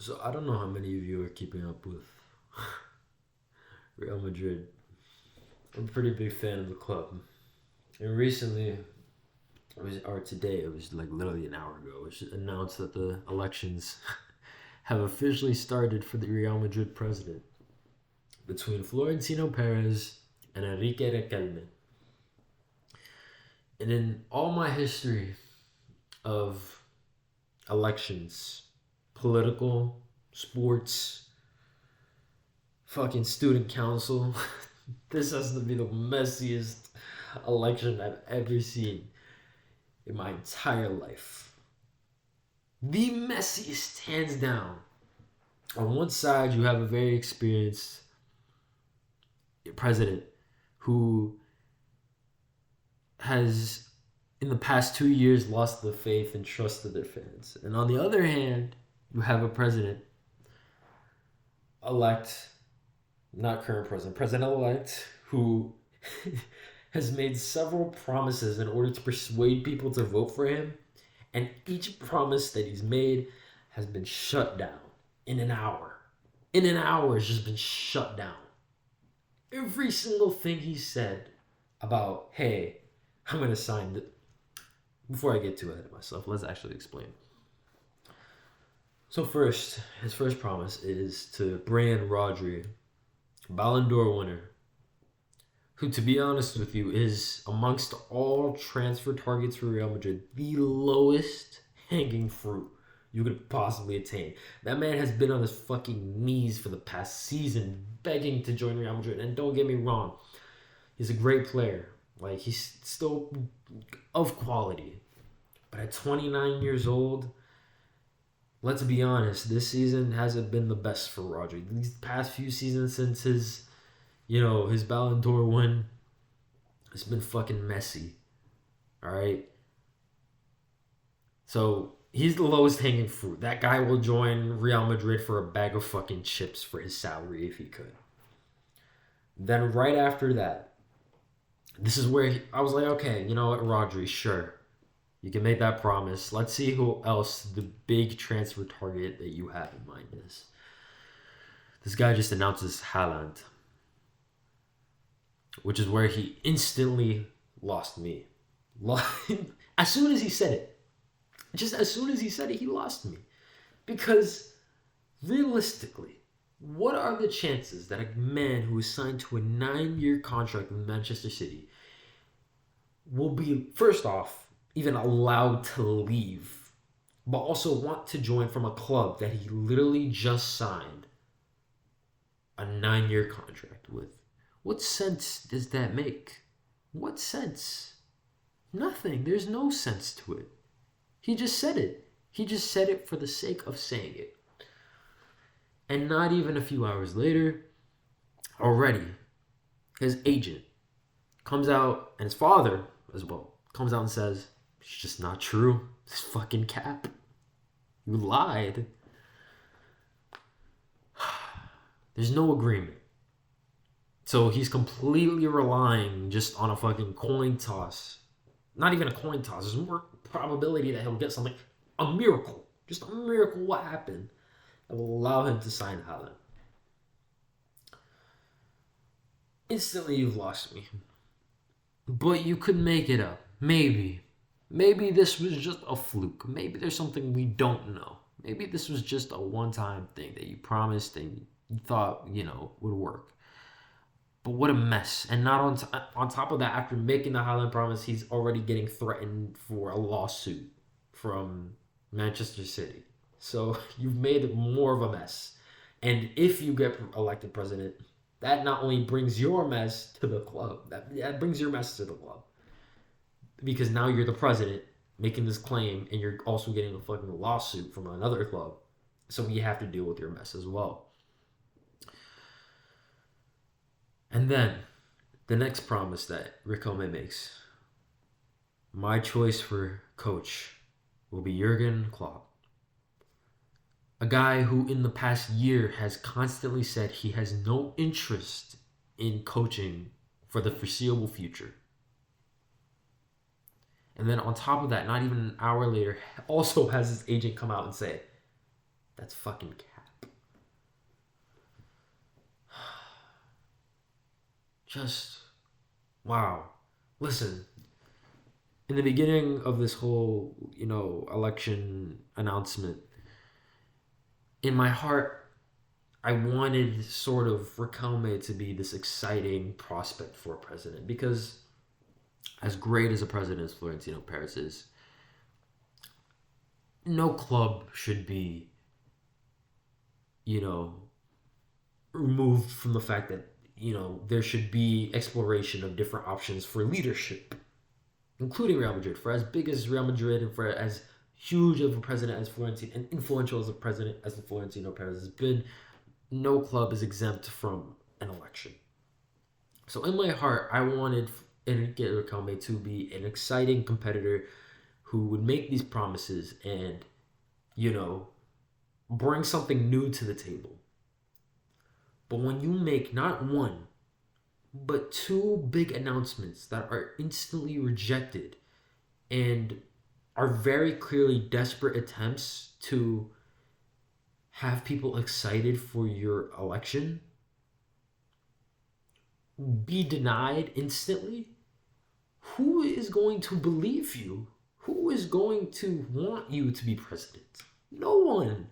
So I don't know how many of you are keeping up with Real Madrid. I'm a pretty big fan of the club. And recently, or today, it was like literally an hour ago, it was announced that the elections have officially started for the Real Madrid president between Florentino Perez and Enrique Riquelme. And in all my history of elections, political, sports, fucking student council, this has to be the messiest election I've ever seen in my entire life. The messiest, hands down. On one side, you have a very experienced president who has, in the past 2 years, lost the faith and trust of their fans. And on the other hand, you have a president elect, not current president, president elect, who has made several promises in order to persuade people to vote for him. And each promise that he's made has been shut down in an hour. In an hour, it's just been shut down. Every single thing he said about, hey, I'm going to sign it. Before I get too ahead of myself, let's actually explain. So first, his first promise is to bring Rodri, Ballon d'Or winner, who, to be honest with you, is amongst all transfer targets for Real Madrid the lowest hanging fruit you could possibly attain. That man has been on his fucking knees for the past season begging to join Real Madrid. And don't get me wrong, he's a great player. Like, he's still of quality. But at 29 years old, let's be honest, this season hasn't been the best for Rodri. These past few seasons since his Ballon d'Or win, it's been fucking messy. All right? So, he's the lowest hanging fruit. That guy will join Real Madrid for a bag of fucking chips for his salary if he could. Then right after that, this is where I was like, okay, you know what, Rodri, sure. You can make that promise. Let's see who else the big transfer target that you have in mind is. This guy just announces Haaland, which is where he instantly lost me. As soon as he said it, just as soon as he said it, he lost me. Because realistically, what are the chances that a man who is signed to a 9-year contract with Manchester City will be, first off, even allowed to leave, but also want to join from a club that he literally just signed a 9-year contract with? What sense does that make? What sense? Nothing. There's no sense to it. He just said it. He just said it for the sake of saying it. And not even a few hours later, already, his agent comes out, and his father as well, comes out and says, it's just not true. It's fucking cap. You lied. There's no agreement. So he's completely relying just on a fucking coin toss. Not even a coin toss. There's more probability that he'll get something. A miracle. Just a miracle will happen that will allow him to sign Haaland. Instantly, you've lost me. But you could make it up. Maybe. Maybe this was just a fluke. Maybe there's something we don't know. Maybe this was just a one-time thing that you promised and you thought, would work. But what a mess. And not on top of that, after making the Haaland promise, he's already getting threatened for a lawsuit from Manchester City. So you've made more of a mess. And if you get elected president, that not only brings your mess to the club, that brings your mess to the club. Because now you're the president making this claim and you're also getting a fucking lawsuit from another club. So we have to deal with your mess as well. And then the next promise that Riquelme makes. My choice for coach will be Jurgen Klopp. A guy who in the past year has constantly said he has no interest in coaching for the foreseeable future. And then on top of that, not even an hour later, also has his agent come out and say, that's fucking cap. Just wow. Listen, in the beginning of this whole, election announcement, in my heart, I wanted sort of Riquelme to be this exciting prospect for a president because, as great as a president as Florentino Perez is, no club should be, you know, removed from the fact that, there should be exploration of different options for leadership, including Real Madrid. For as big as Real Madrid and for as huge of a president as Florentino and influential as a president as the Florentino Perez has been, no club is exempt from an election. So in my heart, I wanted Enrique Riquelme to be an exciting competitor who would make these promises and, bring something new to the table. But when you make not one, but two big announcements that are instantly rejected and are very clearly desperate attempts to have people excited for your election, be denied instantly, who is going to believe you? Who is going to want you to be president? No one.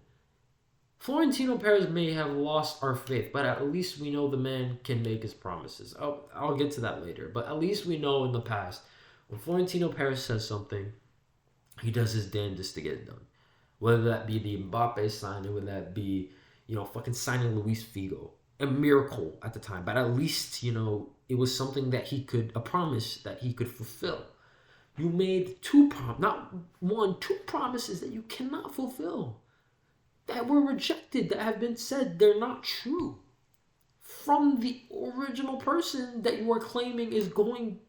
Florentino Perez may have lost our faith, but at least we know the man can make his promises. I'll get to that later, but at least we know in the past, when Florentino Perez says something, he does his damnedest to get it done. Whether that be the Mbappe signing, whether that be, fucking signing Luis Figo. A miracle at the time, but at least, it was something that a promise that he could fulfill. You made two promises that you cannot fulfill, that were rejected, that have been said they're not true from the original person that you are claiming is going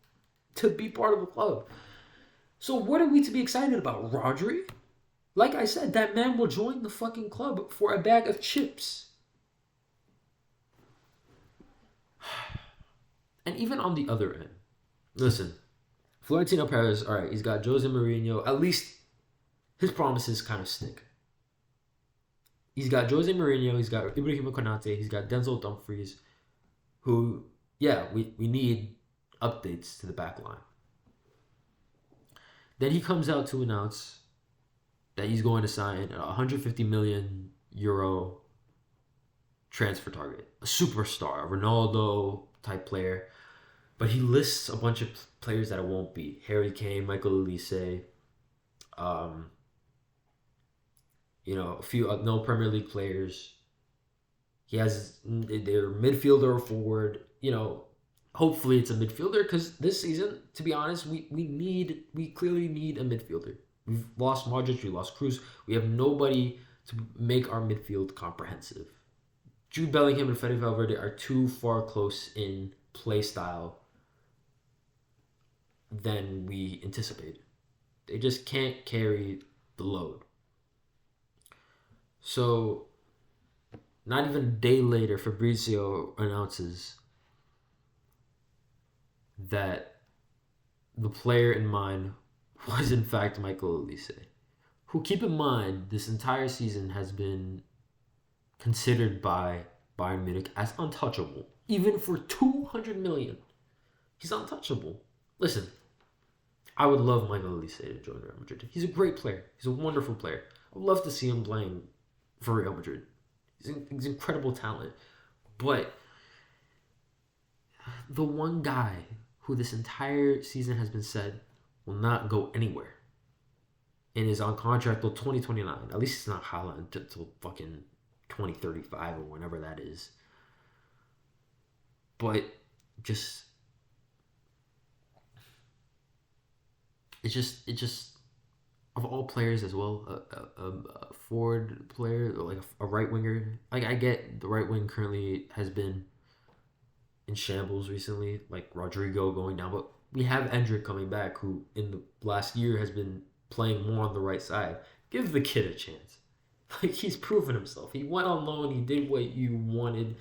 to be part of the club. So what are we to be excited about? Rodri? Like I said, that man will join the fucking club for a bag of chips. And even on the other end, listen, Florentino Perez, all right, he's got Jose Mourinho. At least his promises kind of stick. He's got Jose Mourinho. He's got Ibrahim Konate. He's got Denzel Dumfries, who, we need updates to the back line. Then he comes out to announce that he's going to sign a 150 million euro transfer target, a superstar, a Ronaldo type player, but he lists a bunch of players that it won't be: Harry Kane, Michael Olise, a few no Premier League players. He has their midfielder or forward. Hopefully it's a midfielder, because this season, to be honest, we clearly need a midfielder. We've lost Modric, we lost Cruz. We have nobody to make our midfield comprehensive. Jude Bellingham and Fede Valverde are too far close in play style than we anticipated. They just can't carry the load. So, not even a day later, Fabrizio announces that the player in mind was in fact Michael Olise, who, keep in mind, this entire season has been considered by Bayern Munich as untouchable. Even for 200 million, he's untouchable. Listen, I would love Michael Olise to join Real Madrid. He's a great player. He's a wonderful player. I would love to see him playing for Real Madrid. He's incredible talent. But the one guy who this entire season has been said will not go anywhere and is on contract till 2029. At least it's not Haaland until fucking 2035 or whenever that is. But it just of all players as well, a forward player, like a right winger. Like, I get the right wing currently has been in shambles recently, like Rodrigo going down, but we have Endrick coming back, who in the last year has been playing more on the right side. Give the kid a chance. Like, he's proven himself. He went on loan. He did what you wanted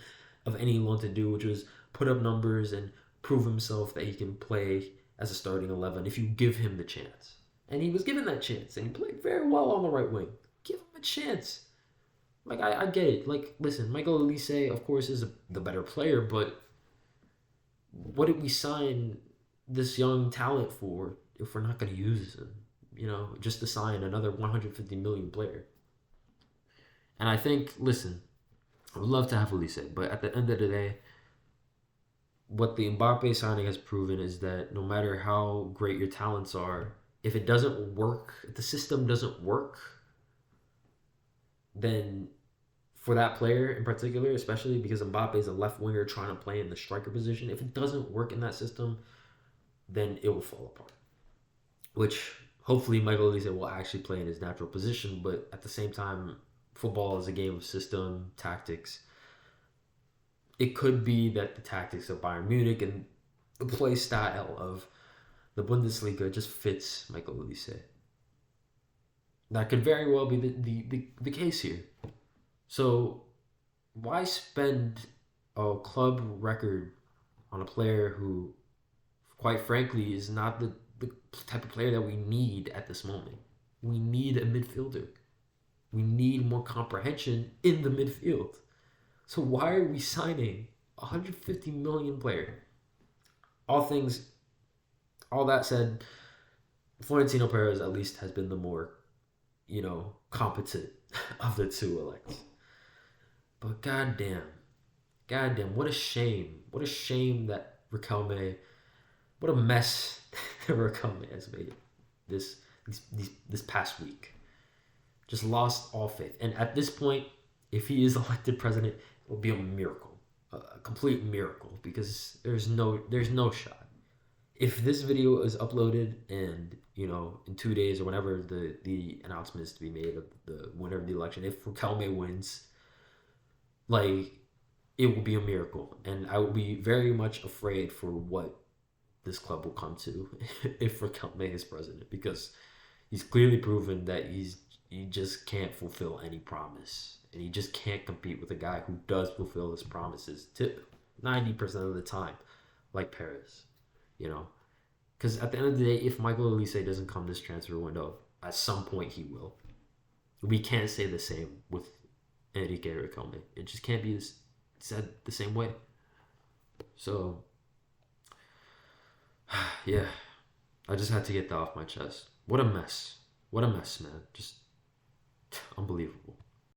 of any loan to do, which was put up numbers and prove himself that he can play as a starting 11 if you give him the chance. And he was given that chance, and he played very well on the right wing. Give him a chance. Like, I get it. Like, listen, Michael Olise, of course, is the better player, but what did we sign this young talent for if we're not going to use him? You know, just to sign another 150 million player. And I think, listen, I would love to have Elise, but at the end of the day, what the Mbappe signing has proven is that no matter how great your talents are, if it doesn't work, if the system doesn't work, then for that player in particular, especially because Mbappe is a left winger trying to play in the striker position, if it doesn't work in that system, then it will fall apart. Which hopefully Michael Elise will actually play in his natural position, but at the same time, football is a game of system, tactics. It could be that the tactics of Bayern Munich and the play style of the Bundesliga just fits Michael Elise. That could very well be the case here. So why spend a club record on a player who, quite frankly, is not the type of player that we need at this moment? We need a midfielder. We need more comprehension in the midfield. So why are we signing a 150 million player? All that said, Florentino Perez at least has been the more, competent of the two elects. But goddamn, what a shame. What a shame that Riquelme, what a mess that Riquelme has made this past week. Just lost all faith. And at this point, if he is elected president, it will be a miracle, a complete miracle, because there's no shot. If this video is uploaded and in 2 days or whenever the announcement is to be made of the winner of the election, if Riquelme wins, like, it will be a miracle, and I will be very much afraid for what this club will come to if Riquelme is president, because he's clearly proven that he just can't fulfill any promise, and he just can't compete with a guy who does fulfill his promises to 90% of the time, like Perez. Because at the end of the day, if Michael Elise doesn't come this transfer window, at some point he will. We can't say the same with Enrique Riquelme. It just can't be said the same way. So, yeah, I just had to get that off my chest. What a mess. What a mess, man. Just unbelievable.